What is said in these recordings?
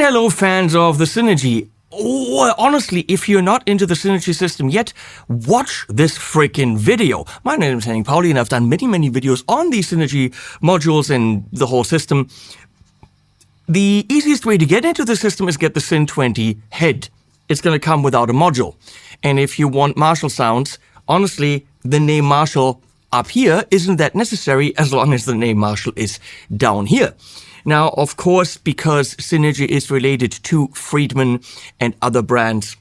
hello, fans of the Synergy. Oh, honestly, if you're not into the Synergy system yet, watch this freaking video. My name is Henning Pauli, and I've done many videos on the Synergy modules and the whole system. The easiest way to get into the system is get the Syn 20 head. It's going to come without a module. And if you want Marshall sounds, honestly, the name Marshall up here isn't that necessary as long as the name Marshall is down here. Now, of course, because Synergy is related to Friedman and other brands,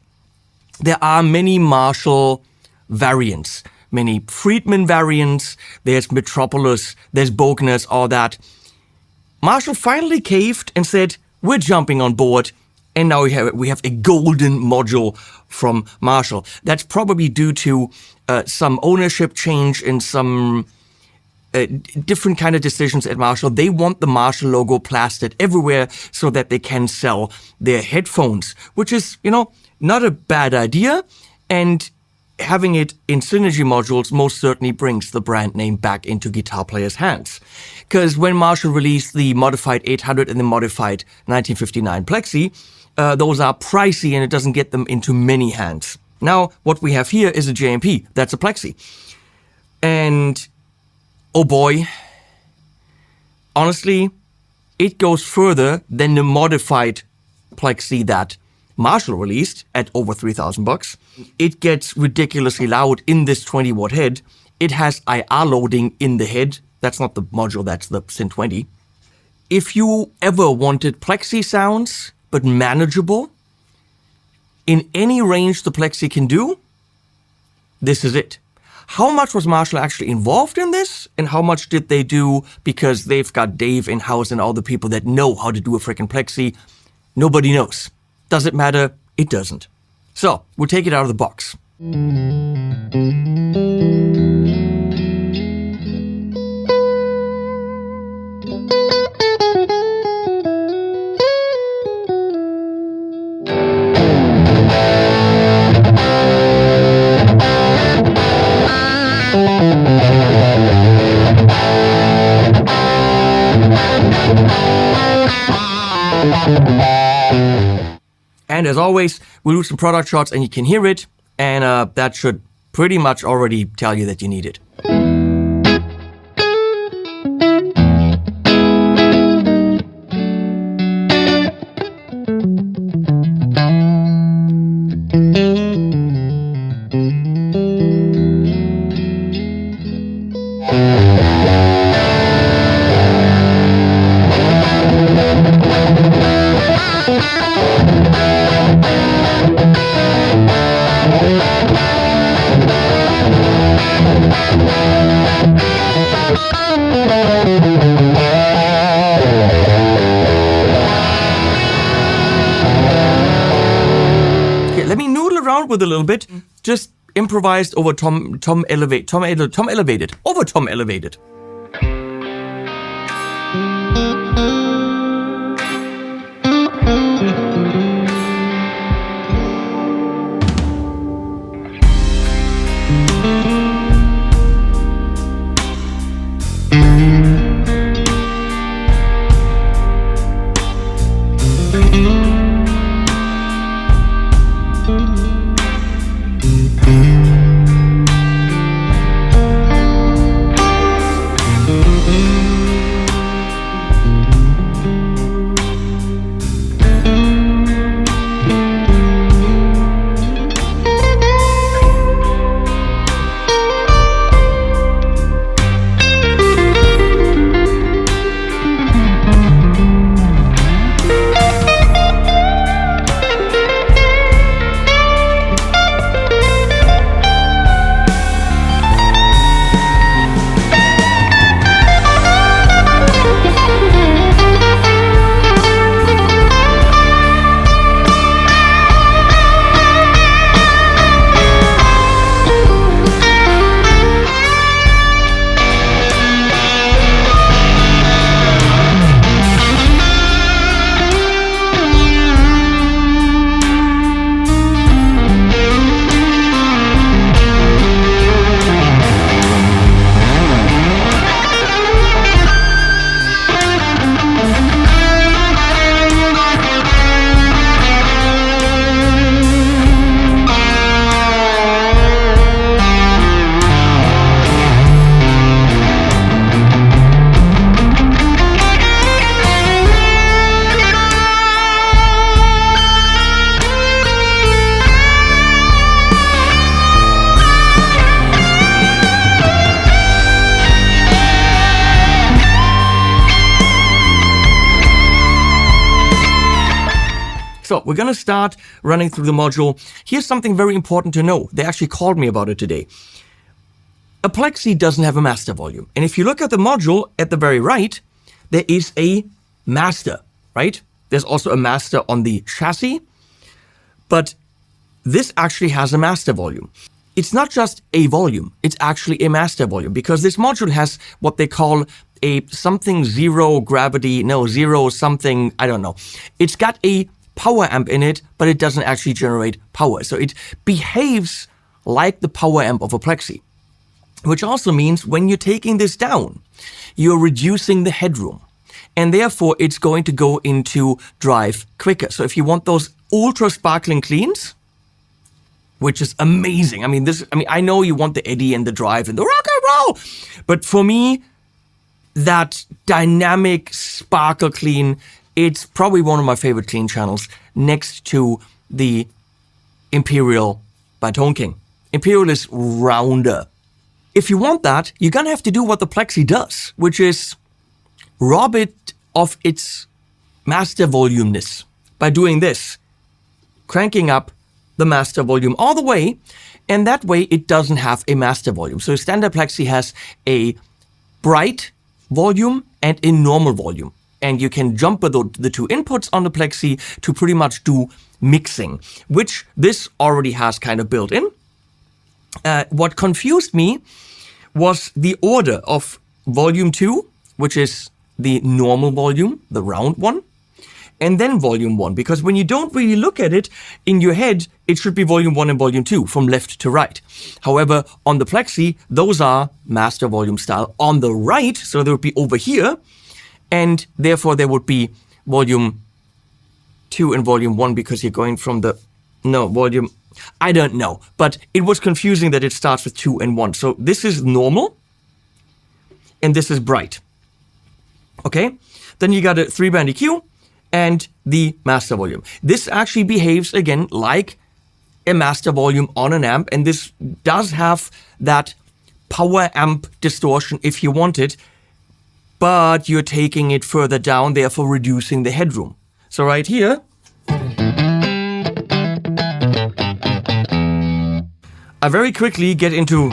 there are many Marshall variants, many Friedman variants. There's Metropolis, there's Bogner's, all that. Marshall finally caved and said, we're jumping on board. And now we have a golden module from Marshall. That's probably due to some ownership change and some different kind of decisions at Marshall. They want the Marshall logo plastered everywhere so that they can sell their headphones, which is, not a bad idea. And having it in Synergy modules most certainly brings the brand name back into guitar players' hands. Because when Marshall released the modified 800 and the modified 1959 Plexi, those are pricey and it doesn't get them into many hands. Now, what we have here is a JMP. That's a Plexi. And oh boy, honestly, it goes further than the modified Plexi that Marshall released at over $3,000. It gets ridiculously loud in this 20-watt head. It has IR loading in the head. That's not the module, that's the Syn 20. If you ever wanted Plexi sounds, but manageable, in any range the Plexi can do, this is it. How much was Marshall actually involved in this? And how much did they do because they've got Dave in-house and all the people that know how to do a freaking Plexi? Nobody knows. Does it matter? It doesn't. So, we'll take it out of the box. And as always, we'll do some product shots and you can hear it, and that should pretty much already tell you that you need it. Let me noodle around with a little bit. Just improvised over Tom Elevated. Over Tom Elevated. So we're going to start running through the module. Here's something very important to know. They actually called me about it today. A Plexi doesn't have a master volume. And if you look at the module at the very right, there is a master, right? There's also a master on the chassis, but this actually has a master volume. It's not just a volume, it's actually a master volume, because this module has what they call a something zero gravity, no, zero something, I don't know. It's got a power amp in it, but it doesn't actually generate power. So it behaves like the power amp of a Plexi, which also means when you're taking this down, you're reducing the headroom, and therefore it's going to go into drive quicker. So if you want those ultra sparkling cleans, which is amazing. I know you want the eddy and the drive and the rock and roll, but for me, that dynamic sparkle clean, it's probably one of my favorite clean channels next to the Imperial by Tone King. Imperial is rounder. If you want that, you're gonna have to do what the Plexi does, which is rob it of its master volumeness by doing this, cranking up the master volume all the way, and that way it doesn't have a master volume. So standard Plexi has a bright volume and a normal volume, and you can jump the two inputs on the Plexi to pretty much do mixing, which this already has kind of built in. What confused me was the order of volume 2, which is the normal volume, the round one, and then volume 1, because when you don't really look at it in your head, it should be volume 1 and volume 2 from left to right. However, on the Plexi, those are master volume style on the right, so they would be over here, and therefore there would be volume 2 and volume 1 because you're going from the, no, volume, I don't know, but it was confusing that it starts with 2 and 1. So this is normal, and this is bright. Okay, then you got a 3-band EQ, and the master volume. This actually behaves, again, like a master volume on an amp, and this does have that power amp distortion if you want it, but you're taking it further down, therefore reducing the headroom. So right here, I very quickly get into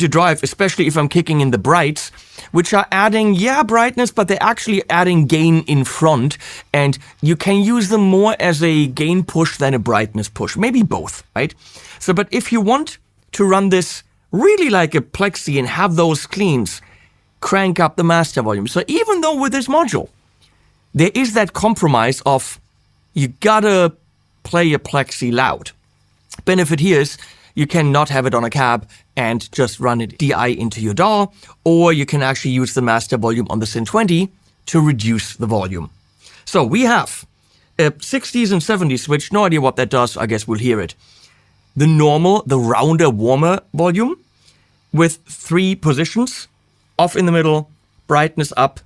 drive, especially if I'm kicking in the brights, which are adding, brightness, but they're actually adding gain in front, and you can use them more as a gain push than a brightness push, maybe both, right? So, but if you want to run this really like a Plexi and have those cleans, crank up the master volume. So even though with this module, there is that compromise of you gotta play a Plexi loud. Benefit here is you cannot have it on a cab and just run it DI into your DAW, or you can actually use the master volume on the Syn 20 to reduce the volume. So we have a 60s and 70s switch, no idea what that does, I guess we'll hear it. The normal, the rounder, warmer volume with 3 positions, off in the middle, brightness up,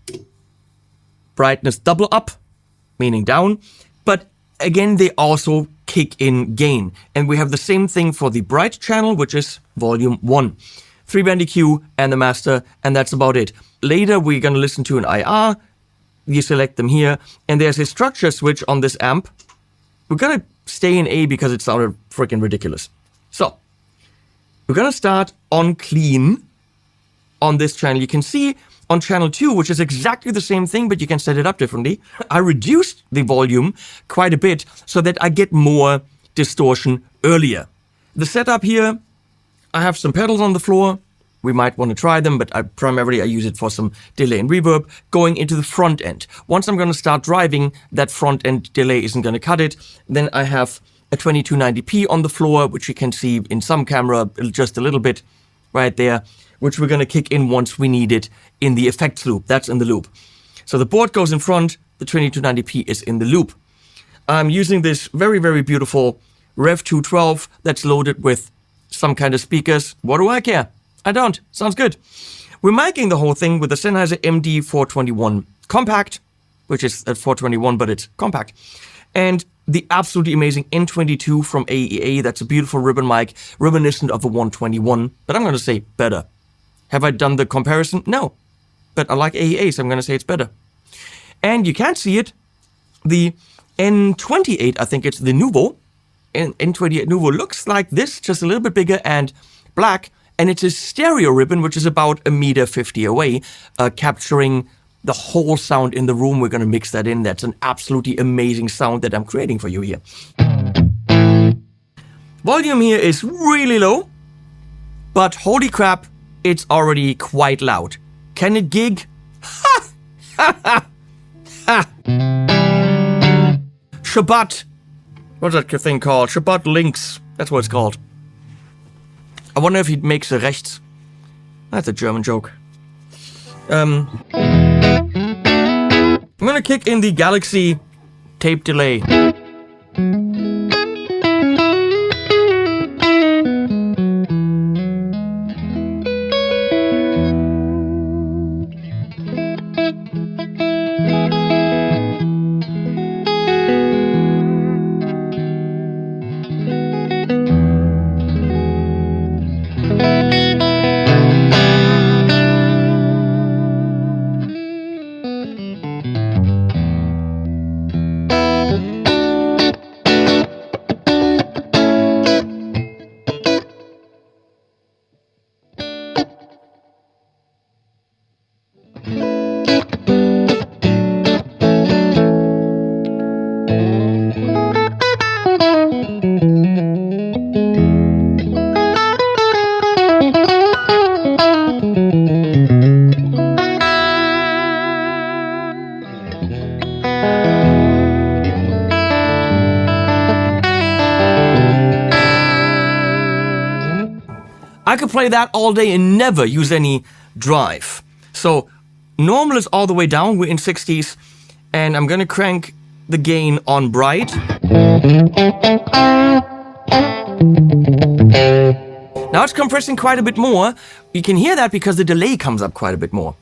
brightness double up, meaning down, but again, they also kick in gain. And we have the same thing for the bright channel, which is volume 1. 3-band EQ and the master, and that's about it. Later, we're going to listen to an IR. You select them here, and there's a structure switch on this amp. We're going to stay in A because it sounded freaking ridiculous. So, we're going to start on clean on this channel. You can see on channel 2, which is exactly the same thing, but you can set it up differently, I reduced the volume quite a bit so that I get more distortion earlier. The setup here, I have some pedals on the floor. We might want to try them, but primarily I use it for some delay and reverb going into the front end. Once I'm going to start driving, that front end delay isn't going to cut it. Then I have a 2290p on the floor, which you can see in some camera just a little bit right there, which we're going to kick in once we need it in the effects loop. That's in the loop. So the board goes in front, the 2290p is in the loop. I'm using this very, very beautiful Rev 212 that's loaded with some kind of speakers. What do I care? I don't. Sounds good. We're miking the whole thing with the Sennheiser MD421 compact, which is at 421, but it's compact. And the absolutely amazing N22 from AEA. That's a beautiful ribbon mic, reminiscent of the 121, but I'm going to say better. Have I done the comparison? No. But I like AEA, so I'm going to say it's better. And you can't see it. The N28, I think it's the Nouveau, N28 Nouveau looks like this, just a little bit bigger and black, and it's a stereo ribbon, which is about 1.50 meters away, capturing the whole sound in the room. We're going to mix that in. That's an absolutely amazing sound that I'm creating for you here. Volume here is really low, but holy crap, it's already quite loud. Can it gig? Ha! Ha ha! Ha! Shabbat. What's that thing called? Shabbat Links. That's what it's called. I wonder if he makes a rechts. That's a German joke. I'm gonna kick in the Galaxy tape delay. I could play that all day and never use any drive. So normal is all the way down, we're in 60s, and I'm gonna crank the gain on bright. Now it's compressing quite a bit more. You can hear that because the delay comes up quite a bit more.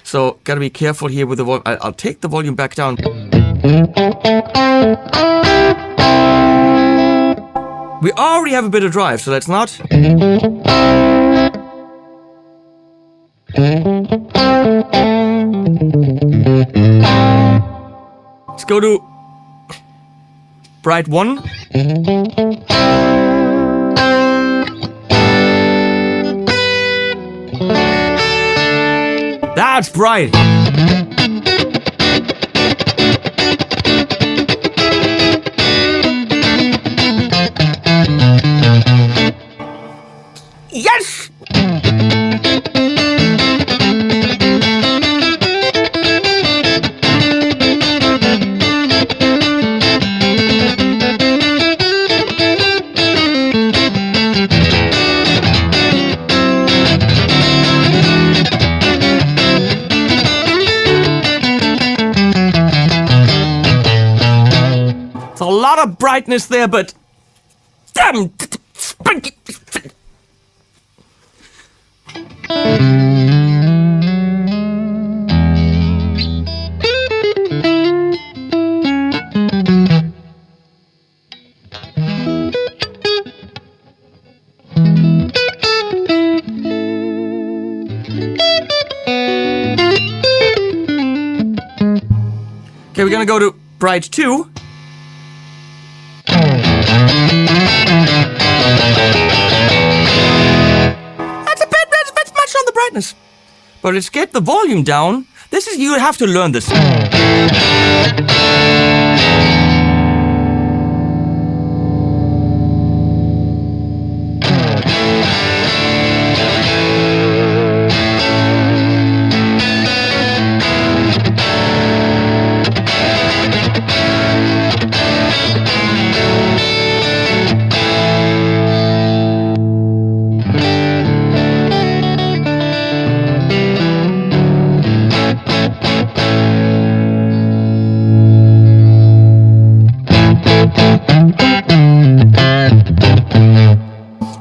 So gotta be careful here with the volume. I'll take the volume back down. We already have a bit of drive, so let's not. Let's go to bright 1. That's bright. Yes! It's a lot of brightness there, but damn, spanky. Okay, we're gonna go to bright 2. That's much on the brightness. But let's get the volume down. This is, you have to learn this.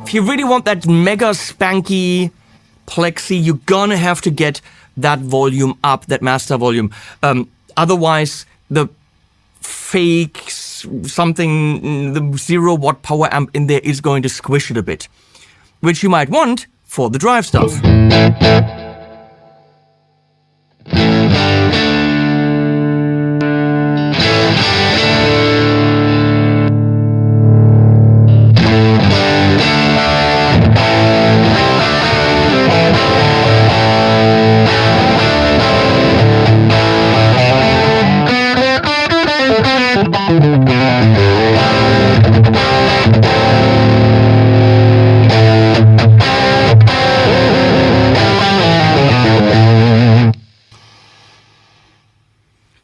If you really want that mega spanky Plexi, you're gonna have to get that volume up, that master volume. Otherwise, the fake something, the 0 watt power amp in there is going to squish it a bit, which you might want for the drive stuff.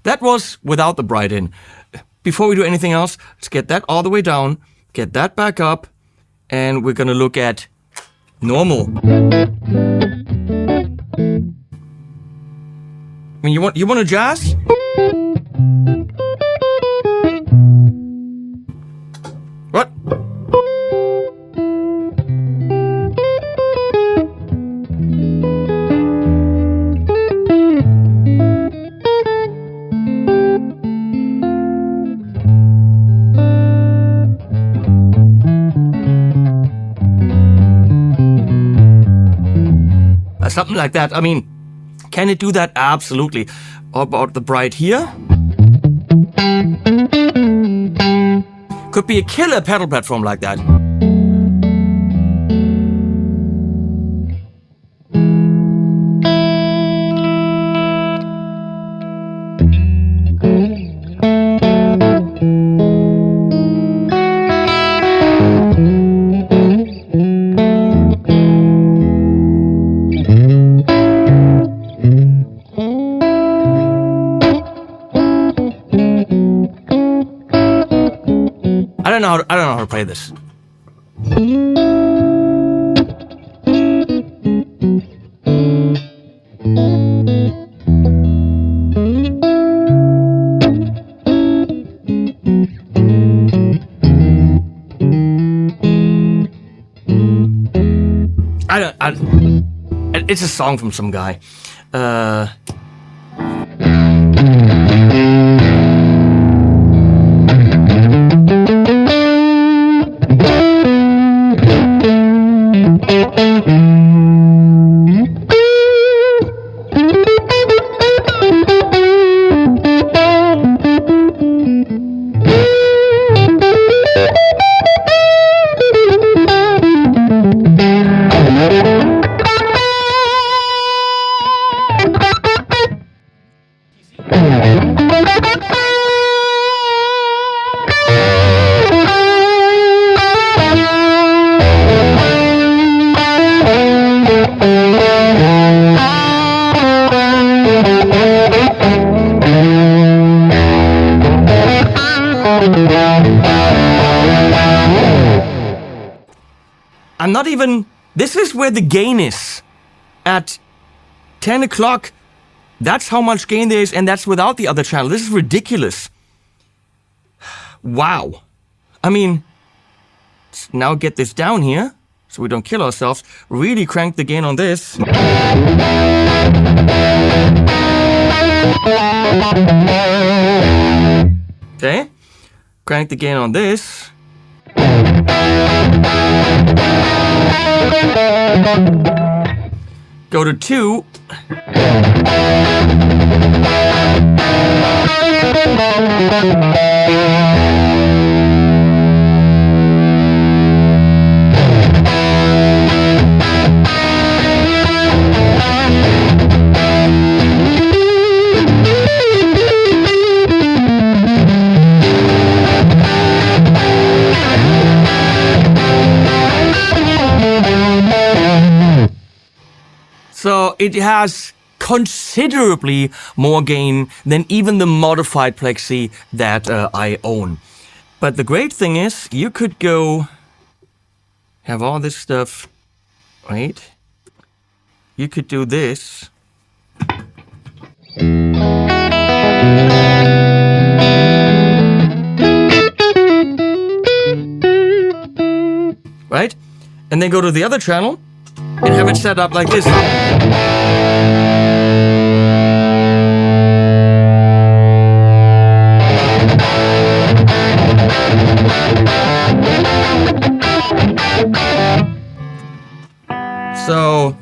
That was without the bright in. Before we do anything else, let's get that all the way down, get that back up, and we're gonna look at normal. I mean, you want a jazz? What? Something like that. I mean, can it do that? Absolutely. How about the bright here? Could be a killer pedal platform like that. I don't know how to play this. It's a song from some guy. I'm not even... This is where the gain is. At 10 o'clock, that's how much gain there is, and that's without the other channel. This is ridiculous. Wow. I mean, let's now get this down here, so we don't kill ourselves. Really crank the gain on this. Okay. Crank the gain on this. Go to 2. So it has considerably more gain than even the modified Plexi that I own. But the great thing is, you could go have all this stuff, right? You could do this. Right? And then go to the other channel and have it set up like this. So...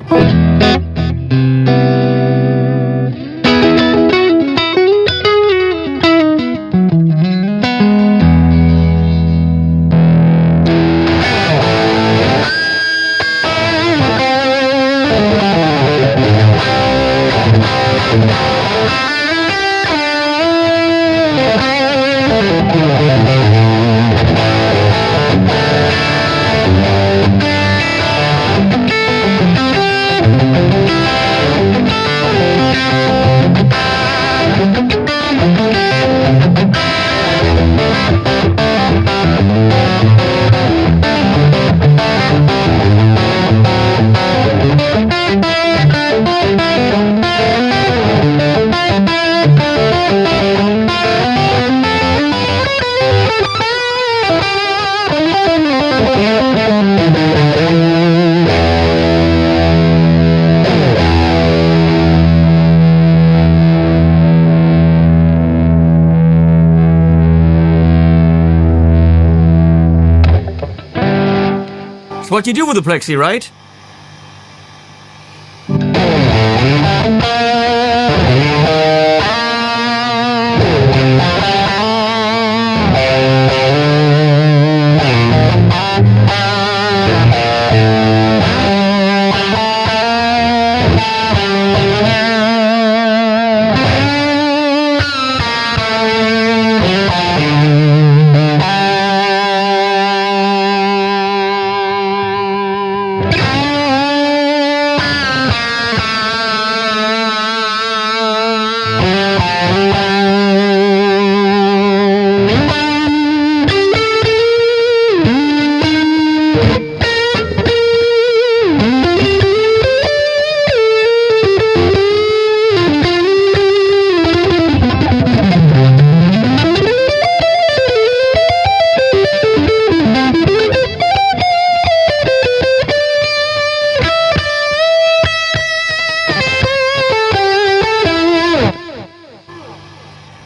It's what you do with the Plexi, right?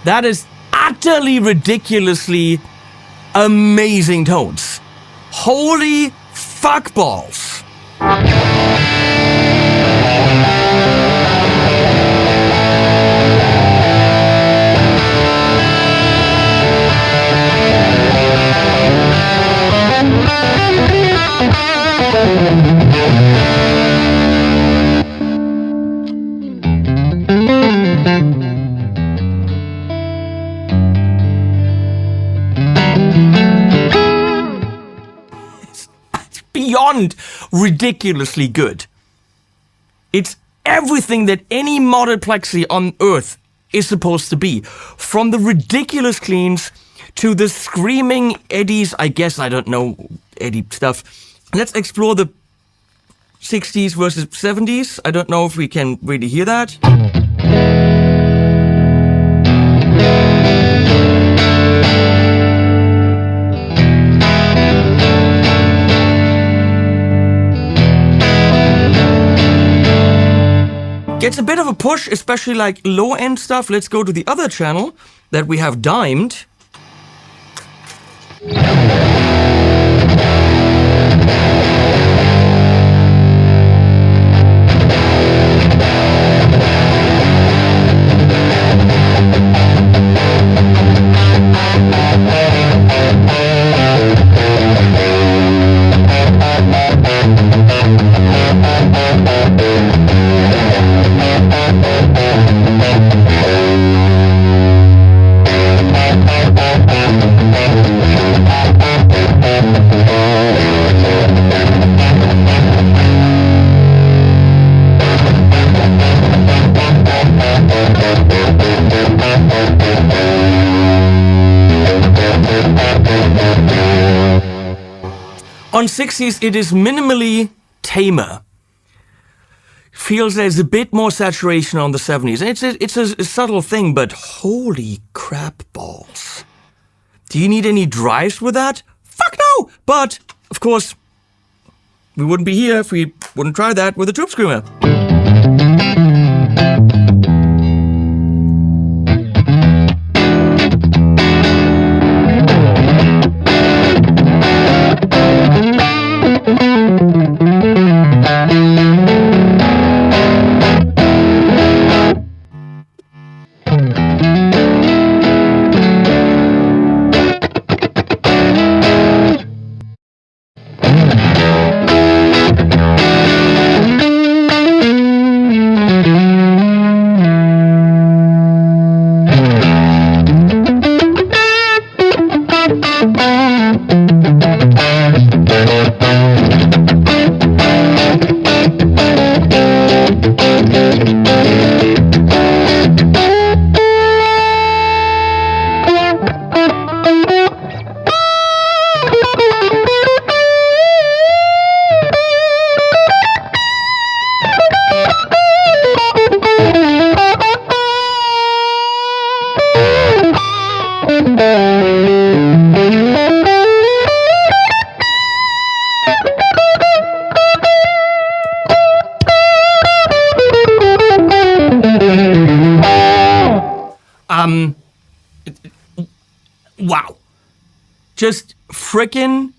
That is utterly ridiculously amazing tones. Holy fuck balls. Beyond ridiculously good. It's everything that any modded Plexi on Earth is supposed to be. From the ridiculous cleans to the screaming eddies, I guess, I don't know, eddy stuff. Let's explore the 60s versus 70s. I don't know if we can really hear that. Gets a bit of a push, especially like low-end stuff. Let's go to the other channel that we have dimed. On 60s, it is minimally tamer. Feels there's a bit more saturation on the 70s. It's a subtle thing, but holy crap balls. Do you need any drives with that? Fuck no! But, of course, we wouldn't be here if we wouldn't try that with a Troop Screamer. Wow. Just freaking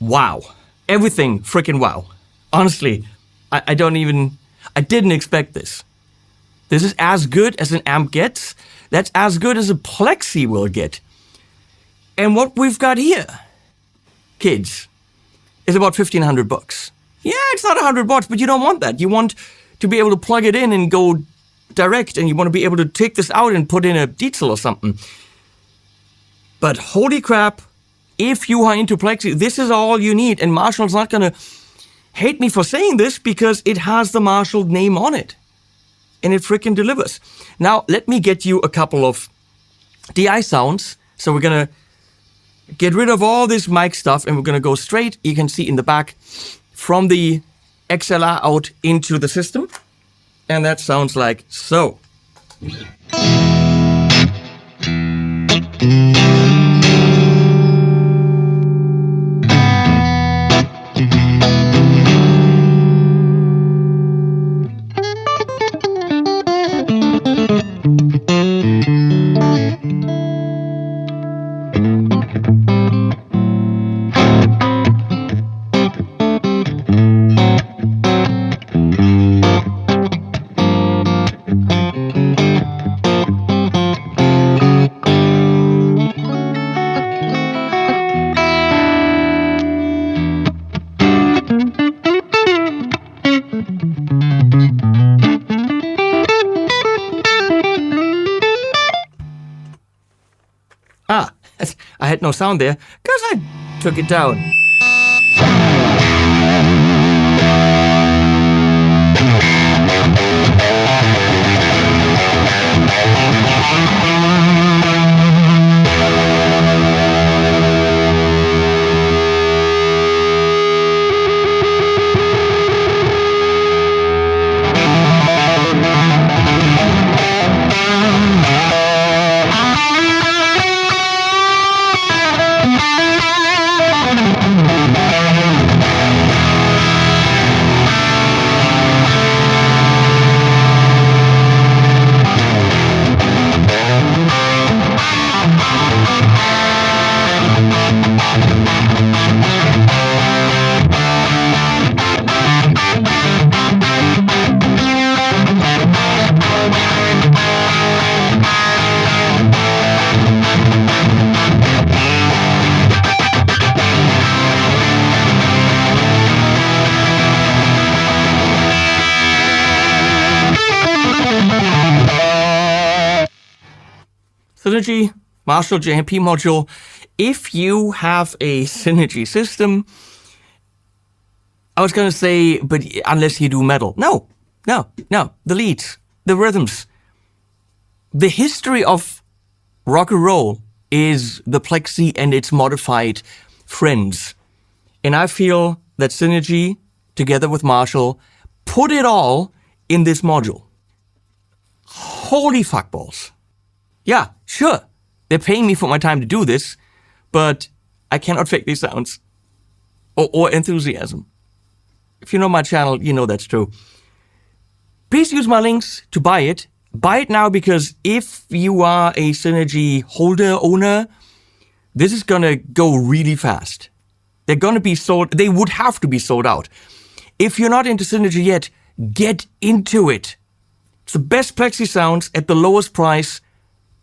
wow. Everything freaking wow. Honestly, I didn't expect this. This is as good as an amp gets. That's as good as a Plexi will get. And what we've got here, kids, is about $1,500. Yeah, it's not $100, but you don't want that. You want to be able to plug it in and go direct, and you want to be able to take this out and put in a diesel or something. But holy crap, if you are into Plexi, this is all you need. And Marshall's not going to hate me for saying this because it has the Marshall name on it. And it freaking delivers. Now, let me get you a couple of DI sounds. So we're going to get rid of all this mic stuff and we're going to go straight, you can see in the back, from the XLR out into the system. And that sounds like so. I had no sound there because I took it down. Synergy, Marshall JMP module. If you have a Synergy system, I was going to say, but unless you do metal. No. The leads, the rhythms. The history of rock and roll is the Plexi and its modified friends. And I feel that Synergy, together with Marshall, put it all in this module. Holy fuckballs. Yeah, sure, they're paying me for my time to do this, but I cannot fake these sounds. Or enthusiasm. If you know my channel, you know that's true. Please use my links to buy it. Buy it now because if you are a Synergy holder, owner, this is gonna go really fast. They're gonna be sold, they would have to be sold out. If you're not into Synergy yet, get into it. It's the best Plexi sounds at the lowest price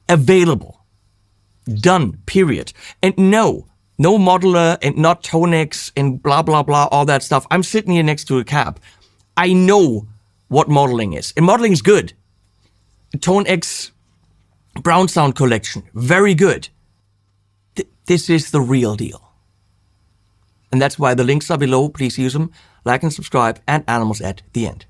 available. Done, period. And no modeler and not Tonex and blah, blah, blah, all that stuff. I'm sitting here next to a cab. I know what modeling is. And modeling is good. Tonex Brown Sound Collection, very good. This is the real deal. And that's why the links are below. Please use them. Like and subscribe, and animals at the end.